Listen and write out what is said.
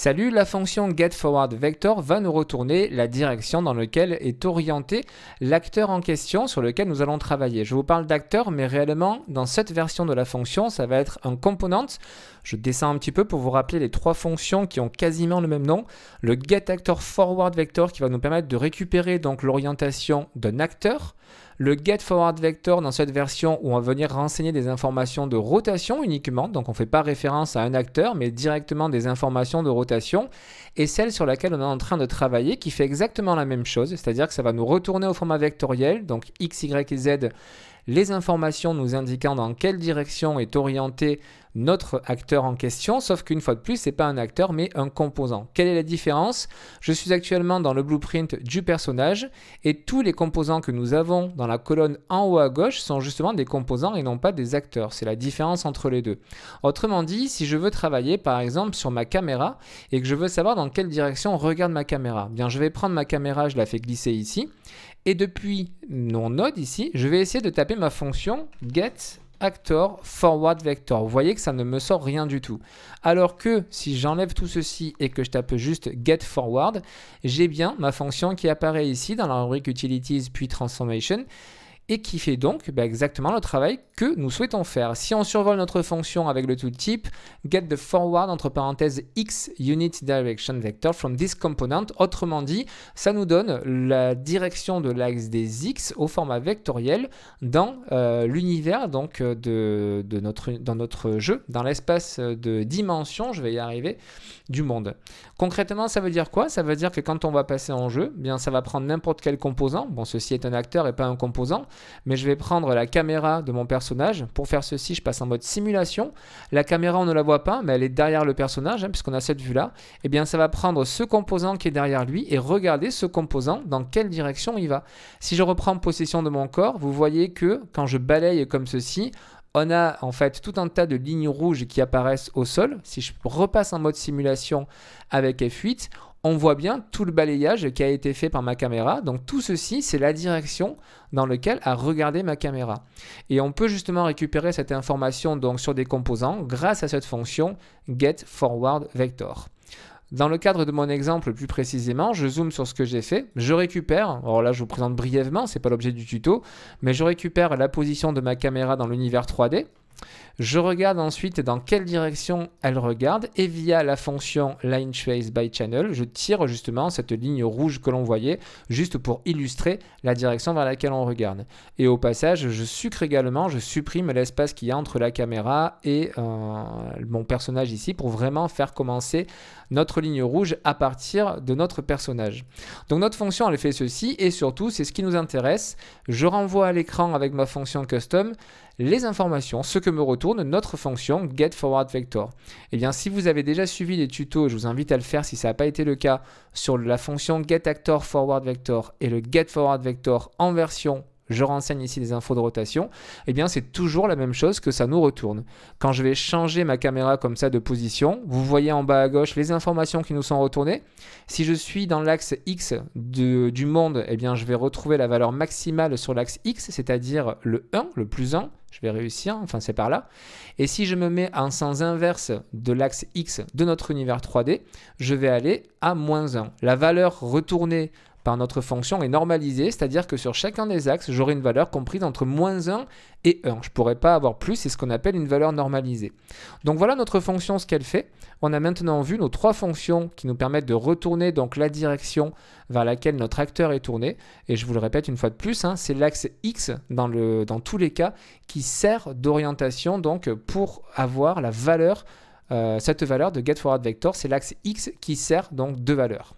Salut, la fonction getForwardVector va nous retourner la direction dans laquelle est orienté l'acteur en question sur lequel nous allons travailler. Je vous parle d'acteur, mais réellement, dans cette version de la fonction, ça va être un component. Je descends un petit peu pour vous rappeler les trois fonctions qui ont quasiment le même nom. Le getActorForwardVector qui va nous permettre de récupérer donc l'orientation d'un acteur. Le getForwardVector dans cette version où on va venir renseigner des informations de rotation uniquement, donc on ne fait pas référence à un acteur, mais directement des informations de rotation, et celle sur laquelle on est en train de travailler qui fait exactement la même chose, c'est-à-dire que ça va nous retourner au format vectoriel, donc x, y et z, les informations nous indiquant dans quelle direction est orienté notre acteur en question, sauf qu'une fois de plus, ce n'est pas un acteur, mais un composant. Quelle est la différence? Je suis actuellement dans le blueprint du personnage et tous les composants que nous avons dans la colonne en haut à gauche sont justement des composants et non pas des acteurs. C'est la différence entre les deux. Autrement dit, si je veux travailler par exemple sur ma caméra et que je veux savoir dans quelle direction regarde ma caméra, bien je vais prendre ma caméra, je la fais glisser ici et depuis mon node ici, je vais essayer de taper ma fonction getActorForwardVector. Vous voyez que ça ne me sort rien du tout. Alors que si j'enlève tout ceci et que je tape juste getForward, j'ai bien ma fonction qui apparaît ici dans la rubrique Utilities puis Transformation et qui fait donc exactement le travail que nous souhaitons faire. Si on survole notre fonction avec le tooltip getTheForward entre parenthèses x unit direction vector from this component, autrement dit, ça nous donne la direction de l'axe des x au format vectoriel dans l'univers donc dans notre jeu, dans l'espace de dimension, je vais y arriver, du monde. Concrètement, ça veut dire quoi? Ça veut dire que quand on va passer en jeu, bien ça va prendre n'importe quel composant. Bon, ceci est un acteur et pas un composant, mais je vais prendre la caméra de mon personnage. Pour faire ceci, je passe en mode simulation. La caméra, on ne la voit pas, mais elle est derrière le personnage, puisqu'on a cette vue-là. Et bien, ça va prendre ce composant qui est derrière lui et regarder ce composant dans quelle direction il va. Si je reprends possession de mon corps, vous voyez que quand je balaye comme ceci, on a en fait tout un tas de lignes rouges qui apparaissent au sol. Si je repasse en mode simulation avec F8, on voit bien tout le balayage qui a été fait par ma caméra. Donc tout ceci, c'est la direction dans laquelle a regardé ma caméra. Et on peut justement récupérer cette information donc sur des composants grâce à cette fonction getForwardVector. Dans le cadre de mon exemple plus précisément, je zoome sur ce que j'ai fait, je récupère, alors là je vous présente brièvement, ce n'est pas l'objet du tuto, mais je récupère la position de ma caméra dans l'univers 3D. Je regarde ensuite dans quelle direction elle regarde et via la fonction lineTraceByChannel, je tire justement cette ligne rouge que l'on voyait juste pour illustrer la direction vers laquelle on regarde. Et au passage, je supprime l'espace qu'il y a entre la caméra et mon personnage ici pour vraiment faire commencer notre ligne rouge à partir de notre personnage. Donc notre fonction, elle fait ceci et surtout, c'est ce qui nous intéresse. Je renvoie à l'écran avec ma fonction custom les informations, ce que me retourne notre fonction getForwardVector. Et bien, si vous avez déjà suivi les tutos, je vous invite à le faire si ça n'a pas été le cas, sur la fonction getActorForwardVector et le getForwardVector en version je renseigne ici des infos de rotation, et bien c'est toujours la même chose que ça nous retourne. Quand je vais changer ma caméra comme ça de position, vous voyez en bas à gauche les informations qui nous sont retournées. Si je suis dans l'axe X du monde, et bien je vais retrouver la valeur maximale sur l'axe X, c'est-à-dire le 1, le plus 1, je vais réussir, enfin c'est par là. Et si je me mets en sens inverse de l'axe X de notre univers 3D, je vais aller à moins 1. La valeur retournée par notre fonction est normalisée, c'est-à-dire que sur chacun des axes, j'aurai une valeur comprise entre moins 1 et 1. Je ne pourrais pas avoir plus, c'est ce qu'on appelle une valeur normalisée. Donc voilà notre fonction, ce qu'elle fait. On a maintenant vu nos trois fonctions qui nous permettent de retourner donc la direction vers laquelle notre acteur est tourné. Et je vous le répète une fois de plus, c'est l'axe X dans tous les cas qui sert d'orientation donc pour avoir la valeur, cette valeur de getForwardVector, c'est l'axe X qui sert donc de valeur.